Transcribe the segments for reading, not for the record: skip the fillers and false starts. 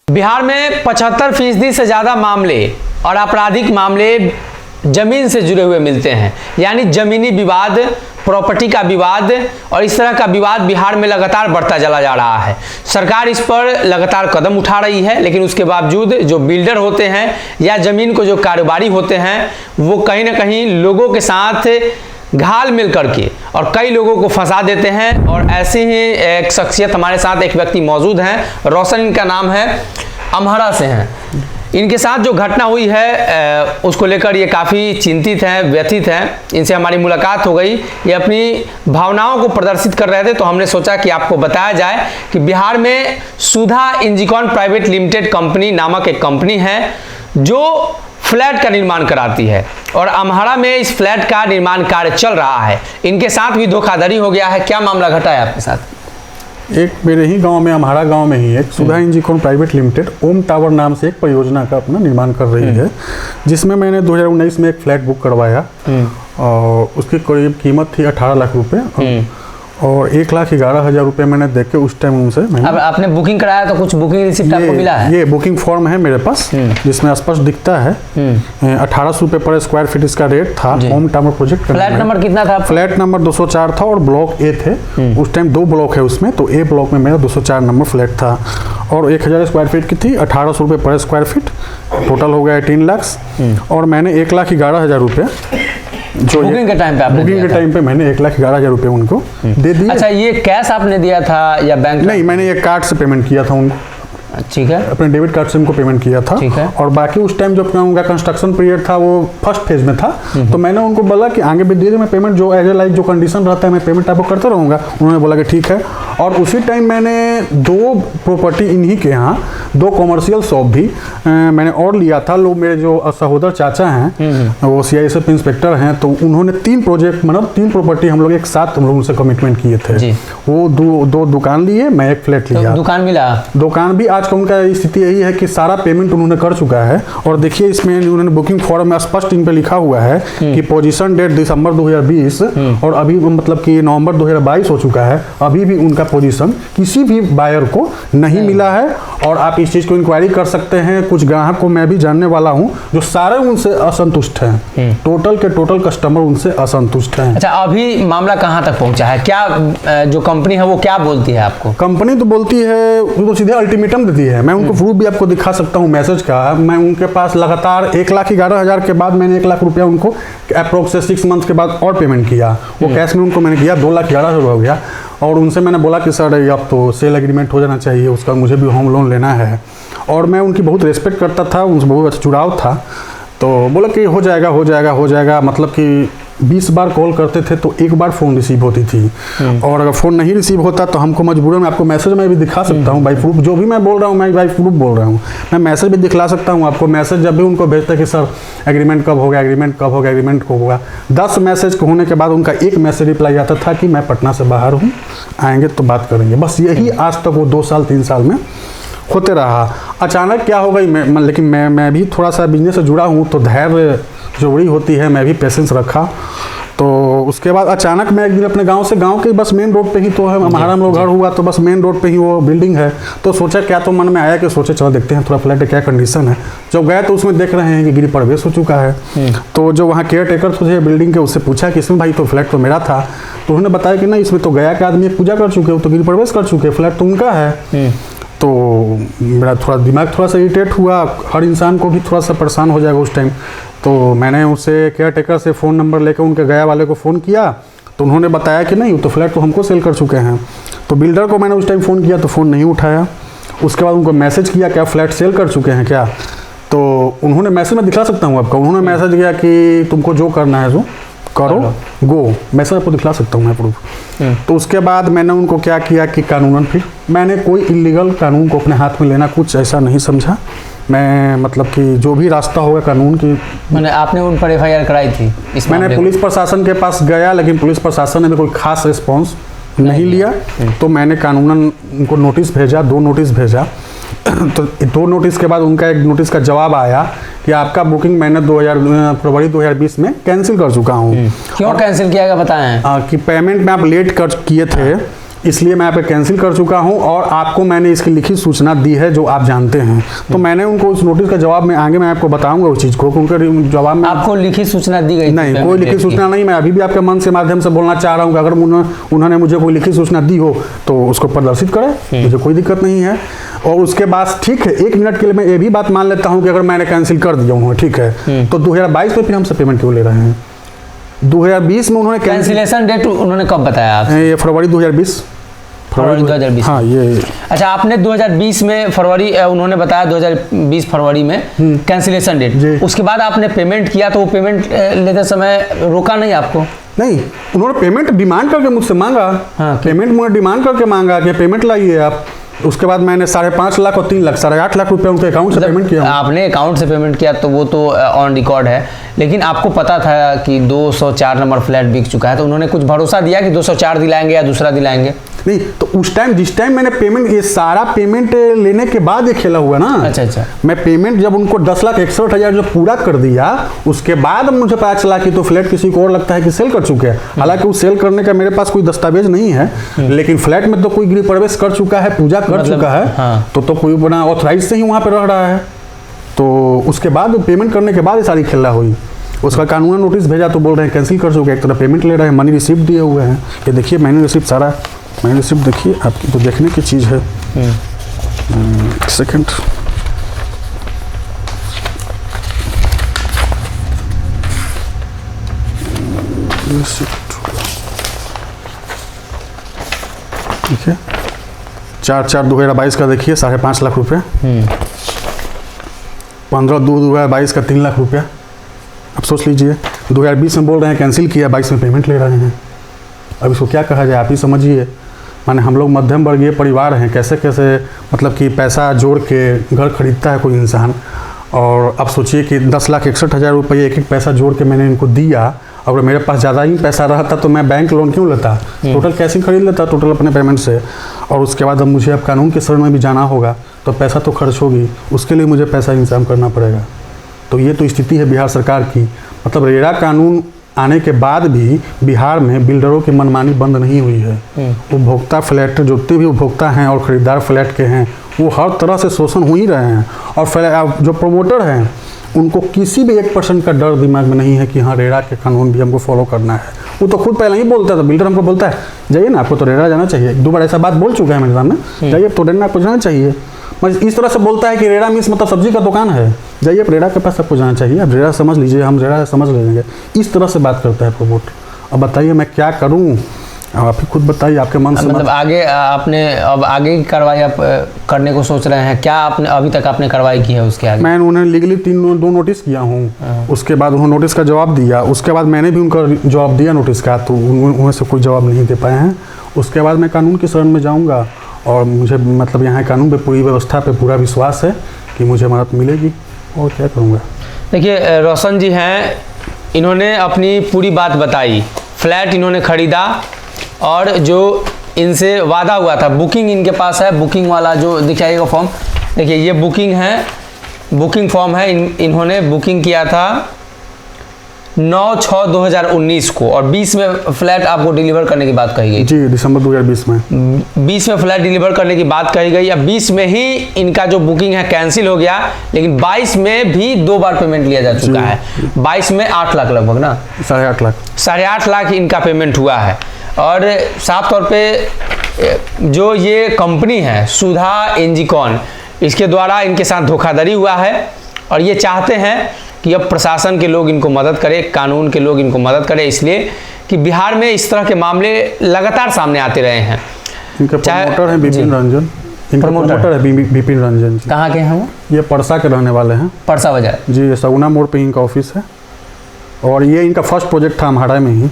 बिहार में 75% से ज़्यादा मामले और आपराधिक मामले जमीन से जुड़े हुए मिलते हैं। यानी जमीनी विवाद, प्रॉपर्टी का विवाद और इस तरह का विवाद बिहार में लगातार बढ़ता चला जा रहा है। सरकार इस पर लगातार कदम उठा रही है, लेकिन उसके बावजूद जो बिल्डर होते हैं या जमीन को जो कारोबारी होते हैं वो कहीं ना कहीं लोगों के साथ घाल मिल करके और कई लोगों को फंसा देते हैं। और ऐसे ही एक शख्सियत हमारे साथ, एक व्यक्ति मौजूद हैं, रोशन इनका नाम है, अमहरा से हैं। इनके साथ जो घटना हुई है उसको लेकर ये काफ़ी चिंतित हैं, व्यथित हैं। इनसे हमारी मुलाकात हो गई, ये अपनी भावनाओं को प्रदर्शित कर रहे थे, तो हमने सोचा कि आपको बताया जाए कि बिहार में सुधा इंजीकॉन प्राइवेट लिमिटेड कंपनी नामक एक कंपनी है जो फ्लैट का निर्माण कराती है और अमहरा में इस फ्लैट का निर्माण कार्य चल रहा है। इनके साथ भी धोखाधड़ी हो गया है। क्या मामला घटा है आपके साथ? एक मेरे ही गांव में, अमहरा गांव में ही एक सुधा इंजीकॉन प्राइवेट लिमिटेड ओम टावर नाम से एक परियोजना का अपना निर्माण कर रही है, जिसमें मैंने 2019 में एक फ्लैट बुक करवाया और उसकी करीब कीमत थी 18 लाख रुपए और 1,11,000 रुपये मैंने देख के उस टाइम उनसे अब आपने बुकिंग कराया तो कुछ बुकिंग रिसिप्ट आपको मिला है? ये बुकिंग फॉर्म है मेरे पास जिसमें स्पष्ट दिखता है 1800 रुपये पर स्क्वायर फीट इसका रेट था। ओम टावर प्रोजेक्ट। फ्लैट नंबर कितना था? फ्लैट नंबर 204 था और ब्लॉक ए थे। उस टाइम 2 ब्लॉक है उसमें, तो ए ब्लॉक में मेरा 204 नंबर फ्लैट था और 1000 स्क्वायर फीट की थी। 1800 रुपये पर स्क्वायर फीट, टोटल हो गया 18 लाख और मैंने 1,11,000 रुपये जो बुकिंग के टाइम पे आपने बुकिंग के टाइम पे मैंने 1,11,000 रुपये उनको दे दिए। अच्छा, ये कैश आपने दिया था या बैंक? नहीं, मैंने ये कार्ड से पेमेंट किया था उनको। ठीक है, अपने डेबिट कार्ड से उनको पेमेंट किया था। ठीक है। और बाकी उस टाइम जो उनका कंस्ट्रक्शन पीरियड था वो फर्स्ट फेज में था, तो मैंने उनको बोला कि आगे भी धीरे मैं पेमेंट जो एज ए लाइक जो कंडीशन रहता है मैं पेमेंट आपको करता रहूँगा। उन्होंने बोला कि ठीक है। और उसी टाइम मैंने 2 प्रॉपर्टी इन्हीं के यहाँ, 2 कॉमर्शियल शॉप भी मैंने और लिया था। लोग मेरे जो सहोदर चाचा हैं वो CISF इंस्पेक्टर हैं, तो उन्होंने 3 प्रोजेक्ट मतलब 3 प्रॉपर्टी हम लोग एक साथ हम लोग उनसे कमिटमेंट किए थे। वो 2 दुकान लिए, मैं एक फ्लैट लिया। दुकान मिला? दुकान भी आज का उनका स्थिति यही है कि सारा पेमेंट उन्होंने कर चुका है। और देखिए इसमें उन्होंने बुकिंग फॉर्म में स्पष्ट इन पे लिखा हुआ है कि पोजीशन डेट दिसंबर 2020 और अभी मतलब कि नवंबर 2022 हो चुका है, अभी भी उनका पोजीशन किसी भी बायर को नहीं मिला है। और आप इस चीज को इंक्वायरी कर सकते हैं। कुछ ग्राहक को मैं भी जानने वाला हूं जो सारे उनसे असंतुष्ट हैं, टोटल के टोटल कस्टमर उनसे असंतुष्ट हैं। अच्छा, अभी मामला कहां तक पहुंचा है? क्या जो कंपनी है वो क्या बोलती है आपको? कंपनी तो बोलती है, वो सीधे अल्टीमेटम देती है। मैं उनको प्रूफ भी आपको दिखा सकता हूँ मैसेज का। मैं उनके पास लगातार 1,11,000 के बाद मैंने 1 लाख रुपया उनको अप्रोक्स 6 मंथ के बाद और पेमेंट किया। वो कैश में उनको मैंने किया, 2,11,000 हो गया। और उनसे मैंने बोला कि सर अब तो सेल एग्रीमेंट हो जाना चाहिए, उसका मुझे भी होम लोन लेना है। और मैं उनकी बहुत रिस्पेक्ट करता था, उनसे बहुत अच्छा जुड़ाव था। तो बोला कि हो जाएगा हो जाएगा हो जाएगा। मतलब कि 20 बार कॉल करते थे तो 1 बार फ़ोन रिसीव होती थी। और अगर फ़ोन नहीं रिसीव होता तो हमको मजबूरन में आपको मैसेज में भी दिखा सकता हूँ, बाई प्रूफ जो भी मैं बोल रहा हूँ, मैं बाई प्रूफ बोल रहा हूँ। मैं मैसेज भी दिखला सकता हूँ आपको। मैसेज जब भी उनको भेजते कि सर एग्रीमेंट कब होगा, एग्रीमेंट कब होगा, एग्रीमेंट कब होगा, 10 मैसेज होने के बाद उनका एक मैसेज रिप्लाई आता था कि मैं पटना से बाहर हूँ, आएँगे तो बात करेंगे। बस यही आज तक वो 2 साल 3 साल में होते रहा। अचानक क्या हो गई, लेकिन मैं भी थोड़ा सा बिजनेस से जुड़ा हूँ तो धैर्य जोड़ी होती है, मैं भी पेशेंस रखा। तो उसके बाद अचानक मैं एक दिन अपने गांव के बस मेन रोड पे ही तो है हमारा हम लोग घर हुआ, तो बस मेन रोड पे ही वो बिल्डिंग है। तो सोचा क्या, तो मन में आया कि सोचे चलो देखते हैं थोड़ा फ्लैट क्या कंडीशन है। जब गए तो उसमें देख रहे हैं कि गिरी प्रवेश हो चुका है। तो जो वहाँ केयर टेकर थे बिल्डिंग के, उससे पूछा कि इसमें भाई तो फ्लैट तो मेरा था। तो उन्होंने बताया कि नहीं, इसमें तो गया के आदमी पूजा कर चुके हो, तो गिरी प्रवेश कर चुके, फ्लैट तो उनका है। तो मेरा थोड़ा दिमाग थोड़ा सा इरिटेट हुआ। हर इंसान को भी थोड़ा सा परेशान हो जाएगा उस टाइम। तो मैंने उससे केयर टेकर से फ़ोन नंबर लेकर उनके गया वाले को फ़ोन किया, तो उन्होंने बताया कि नहीं, तो फ्लैट तो हमको सेल कर चुके हैं। तो बिल्डर को मैंने उस टाइम फ़ोन किया तो फ़ोन नहीं उठाया। उसके बाद उनको मैसेज किया क्या फ्लैट सेल कर चुके हैं क्या, तो उन्होंने मैसेज में दिखला सकता हूँ आपका। उन्होंने मैसेज किया कि तुमको जो करना है जो करो, गो। मैसेज आपको दिखला सकता हूँ मैं प्रूफ। तो उसके बाद मैंने उनको क्या किया कि कानूनन फिर मैंने कोई इलीगल कानून को अपने हाथ में लेना कुछ ऐसा नहीं समझा। मैं मतलब कि जो भी रास्ता होगा कानून की, मैंने आपने उन पर FIR कराई थी? मैंने पुलिस प्रशासन के पास गया, लेकिन पुलिस प्रशासन ने भी कोई खास रिस्पॉन्स नहीं लिया। तो मैंने कानूनन उनको नोटिस भेजा, 2 नोटिस भेजा। तो 2 नोटिस के बाद उनका एक नोटिस का जवाब आया कि आपका बुकिंग मैंने फरवरी 2020 में कैंसिल कर चुका हूँ। क्यों कैंसिल किया गया बताएं? कि पेमेंट में आप लेट कर किए थे, इसलिए मैं यहाँ पे कैंसिल कर चुका हूँ और आपको मैंने इसकी लिखित सूचना दी है जो आप जानते हैं। तो मैंने उनको उस नोटिस का जवाब में आगे मैं आपको बताऊंगा उस चीज़ को, उनके जवाब में आपको लिखित सूचना दी गई? नहीं, कोई लिखित सूचना नहीं। मैं अभी भी आपके मन से माध्यम से बोलना चाह रहा हूँ कि अगर उन्होंने मुझे कोई लिखित सूचना दी हो तो उसको प्रदर्शित करें, मुझे कोई दिक्कत नहीं है। और उसके बाद ठीक है, 1 मिनट के लिए मैं ये भी बात मान लेता हूँ कि अगर मैंने कैंसिल कर दिया हूँ, ठीक है, तो 2022 में फिर हमसे पेमेंट क्यों ले रहे हैं? 2020 में उन्होंने कैंसिलेशन डेट उन्होंने कब बताया आपसे? ये फरवरी 2020। फरवरी 2020। हाँ, ये अच्छा, आपने 2020 में फरवरी, उन्होंने बताया 2020 फरवरी में कैंसिलेशन डेट। उसके बाद आपने पेमेंट किया तो वो पेमेंट लेते समय रोका नहीं आपको? नहीं, उन्होंने पेमेंट डिमांड करके मुझसे मांगा। हाँ, पेमेंट मुझे डिमांड करके मांगा कि पेमेंट लाइए आप। उसके बाद मैंने 5.5 लाख और 3 लाख 8.5 लाख रुपए उनके अकाउंट से पेमेंट किया। आपने अकाउंट से पेमेंट किया तो वो तो ऑन रिकॉर्ड है, लेकिन आपको पता था कि 204 नंबर फ्लैट बिक चुका है, तो उन्होंने कुछ भरोसा दिया कि 204 दिलाएंगे या दूसरा दिलाएंगे? नहीं, तो उस टाइम जिस टाइम मैंने पेमेंट, ये सारा पेमेंट लेने के बाद ये खेला हुआ ना। अच्छा। मैं पेमेंट जब उनको 10,61,000 जो पूरा कर दिया, उसके बाद मुझे पता चला कि तो फ्लैट किसी को और लगता है कि सेल कर चुके हैं। हालांकि उस सेल करने का मेरे पास कोई दस्तावेज नहीं है, लेकिन फ्लैट में तो कोई गृह प्रवेश कर चुका है, पूजा कर चुका है। हाँ। तो कोई बना ऑथराइज से ही वहाँ पे रह रहा है। तो उसके बाद पेमेंट करने के बाद ये सारी खेला हुई। उसका कानूनी नोटिस भेजा तो बोल रहे हैं कैंसिल कर चुके, एक तरह पेमेंट ले रहे हैं, मनी रिसिप्ट दिए हुए हैं। ये देखिए मनी रिसिप्ट, सारा मनी रिसिप्ट देखिए, आपकी तो देखने की चीज़ है। सेकंड, ठीक है, 4/4/2022 का देखिए 5.5 लाख रुपये, 15/2/2022 का 3 लाख रुपया। अब सोच लीजिए, 2020 में बोल रहे हैं कैंसिल किया, 22 में पेमेंट ले रहे हैं। अब इसको क्या कहा जाए, आप ही समझिए। माने हम लोग मध्यम वर्गीय परिवार हैं, कैसे कैसे मतलब कि पैसा जोड़ के घर खरीदता है कोई इंसान। और अब सोचिए कि 10,61,000 रुपये एक एक पैसा जोड़ के मैंने इनको दिया। अगर मेरे पास ज़्यादा ही पैसा रहता तो मैं बैंक लोन क्यों लेता, टोटल कैश ही खरीद लेता, टोटल अपने पेमेंट से। और उसके बाद अब मुझे अब कानून के शरण में भी जाना होगा, तो पैसा तो खर्च होगी, उसके लिए मुझे पैसा इंतजाम करना पड़ेगा। तो ये तो स्थिति है बिहार सरकार की। मतलब रेरा कानून आने के बाद भी बिहार में बिल्डरों की मनमानी बंद नहीं हुई है। उपभोक्ता फ्लैट, जितने भी उपभोक्ता हैं और ख़रीदार फ्लैट के हैं, वो हर तरह से शोषण हो ही रहे हैं। और जो प्रमोटर हैं उनको किसी भी 1% का डर दिमाग में नहीं है कि हाँ रेरा के कानून भी हमको फॉलो करना है। वो तो खुद पहले ही बोलता था, बिल्डर हमको बोलता है जाइए ना, आपको तो रेरा जाना चाहिए। 2 बार ऐसा बात बोल चुका है मेरे सामने, जाइए तो रेरा आपको जाना चाहिए। मतलब इस तरह से बोलता है कि रेरा मीन्स मतलब सब्जी का दुकान है, जाइए रेरा के पास आपको जाना चाहिए, आप रेरा समझ लीजिए, हम रेरा समझ लेंगे। इस तरह से बात करता है प्रमोटर। अब बताइए मैं क्या करूं, आप ही खुद बताइए, आपके मन से। मतलब आगे आपने अब आगे की कार्रवाई आप करने को सोच रहे हैं क्या? आपने अभी तक आपने कार्रवाई की है उसके आगे? मैं उन्हें लीगली 2 नोटिस किया हूँ। उसके बाद उन्होंने नोटिस का जवाब दिया, उसके बाद मैंने भी उनका जवाब दिया नोटिस का, तो उन्हें से कोई जवाब नहीं दे पाए हैं। उसके बाद मैं कानून की शरण में जाऊँगा और मुझे मतलब यहाँ कानून पे, पूरी व्यवस्था पे पूरा विश्वास है कि मुझे मदद मिलेगी, और क्या करूँगा। देखिए रोशन जी हैं, इन्होंने अपनी पूरी बात बताई। फ्लैट इन्होंने ख़रीदा और जो इनसे वादा हुआ था, बुकिंग इनके पास है, बुकिंग वाला जो दिखाइएगा फॉर्म, देखिए ये बुकिंग है, बुकिंग फॉर्म है। इन्होंने बुकिंग किया था 9/6/2019 को, और 20 में फ्लैट आपको डिलीवर करने की बात कही गई जी, दिसंबर 2020 में। 20 में फ्लैट डिलीवर करने की बात कही गई। अब 20 में ही इनका जो बुकिंग है कैंसिल हो गया, लेकिन 22 में भी 2 बार पेमेंट लिया जा चुका है। 22 में 8 लाख लगभग ना, 8.5 लाख, 8.5 लाख इनका पेमेंट हुआ है। और साफ तौर पे जो ये कंपनी है सुधा एनजीकॉन, इसके द्वारा इनके साथ धोखाधड़ी हुआ है, और ये चाहते हैं कि अब प्रशासन के लोग इनको मदद करें, कानून के लोग इनको मदद करें, इसलिए कि बिहार में इस तरह के मामले लगातार सामने आते रहे हैं। इनके प्रमोटर हैं विपिन रंजन, इनका प्रमोटर है विपिन रंजन जी। कहाँ के हैं वो? ये परसा के रहने वाले हैं, परसा बाजार जी, सगुना मोड़ पे इनका ऑफिस है। और ये इनका फर्स्ट प्रोजेक्ट था अम्हाड़ा में ही,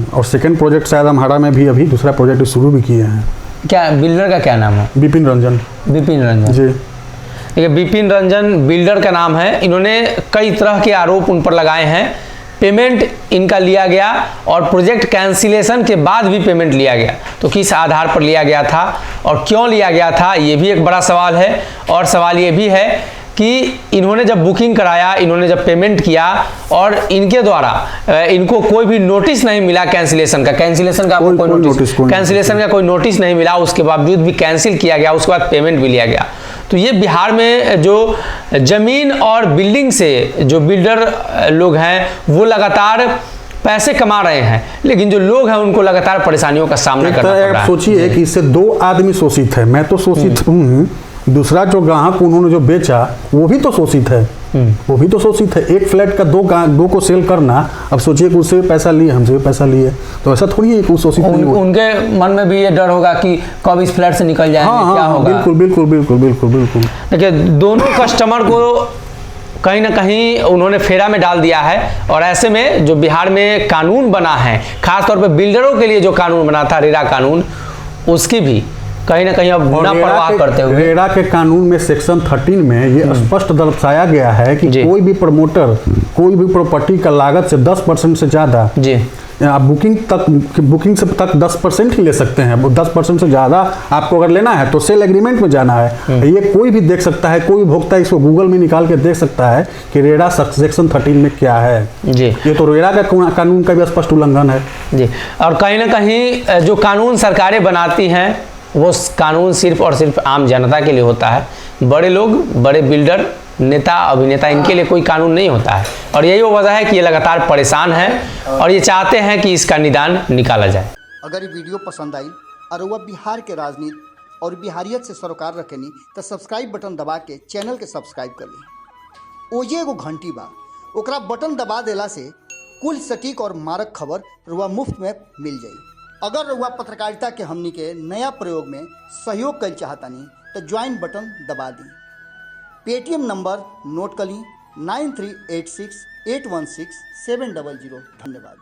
और सेकंड प्रोजेक्ट शायद अम्हाड़ा में भी अभी दूसरा प्रोजेक्ट शुरू भी किए हैं। क्या बिल्डर का क्या नाम है? विपिन रंजन। विपिन रंजन जी, देखिए विपिन रंजन बिल्डर का नाम है। इन्होंने कई तरह के आरोप उन पर लगाए हैं। पेमेंट इनका लिया गया और प्रोजेक्ट कैंसिलेशन के बाद भी पेमेंट लिया गया, तो किस आधार पर लिया गया था और क्यों लिया गया था, ये भी एक बड़ा सवाल है। और सवाल ये भी है कि इन्होंने जब बुकिंग कराया, इन्होंने जब पेमेंट किया और इनके द्वारा इनको कोई भी नोटिस नहीं मिला कैंसिलेशन का, कैंसिलेशन का कोई नोटिस नहीं मिला, उसके बावजूद भी कैंसिल किया गया, उसके बाद पेमेंट भी लिया गया। तो ये बिहार में जो जमीन और बिल्डिंग से जो बिल्डर लोग हैं वो लगातार पैसे कमा रहे हैं, लेकिन जो लोग हैं उनको लगातार परेशानियों का सामना करना पड़ रहा है। सोचिए कि इससे 2 आदमी शोषित है, मैं तो शोषित हूँ, दूसरा जो ग्राहक उन्होंने जो बेचा वो भी तो शोषित है, वो भी तो शोषित है। एक फ्लैट का दो को सेल करना, अब सोचिए कि उससे पैसा लिए, हमसे पैसा लिए, तो ऐसा थोड़ी है कि शोषित नहीं हो। उनके मन में भी ये डर होगा कि कब इस फ्लैट से निकल जाएंगे, क्या होगा। बिल्कुल बिल्कुल बिल्कुल बिल्कुल बिल्कुल। देखिए दोनों कस्टमर को कहीं ना कहीं उन्होंने फेरा में डाल दिया है, और ऐसे में जो बिहार में कानून बना है, खासतौर पर बिल्डरों के लिए जो कानून बना था रेरा कानून, उसकी भी कहीं ना कहीं अब ना परवाह करते हुए रेरा के कानून में सेक्शन 13 में ये स्पष्ट दर्शाया गया है कि कोई भी प्रमोटर कोई भी प्रॉपर्टी का लागत से 10% से ज़्यादा जी आप बुकिंग से तक 10% ही ले सकते हैं। 10% से ज़्यादा आपको अगर लेना है तो सेल एग्रीमेंट में जाना है। ये कोई भी देख सकता है, कोई भोक्ता इसको गूगल में निकाल के देख सकता है कि रेरा सेक्शन 13 में क्या है जी। ये तो रेरा का कानून का भी स्पष्ट उल्लंघन है जी। और कहीं ना कहीं जो कानून सरकारें बनाती हैं वो कानून सिर्फ और सिर्फ आम जनता के लिए होता है। बड़े लोग, बड़े बिल्डर, नेता, अभिनेता, इनके लिए कोई कानून नहीं होता है, और यही वो वजह है कि ये लगातार परेशान है और ये चाहते हैं कि इसका निदान निकाला जाए। अगर ये वीडियो पसंद आई और वह बिहार के राजनीति और बिहारियत से सरोकार रखेनी तो सब्सक्राइब बटन दबा के चैनल के सब्सक्राइब कर ली। ओजे एगो घंटी बा, ओकरा बटन दबा देला से कुल सटीक और मारक खबर रुआ मुफ्त में मिल जाई। अगर रुआ पत्रकारिता के हमनी के नया प्रयोग में सहयोग कर चाहतानी तो ज्वाइन बटन दबा दी। पेटीएम नंबर नोट कर ली 9386816700। धन्यवाद।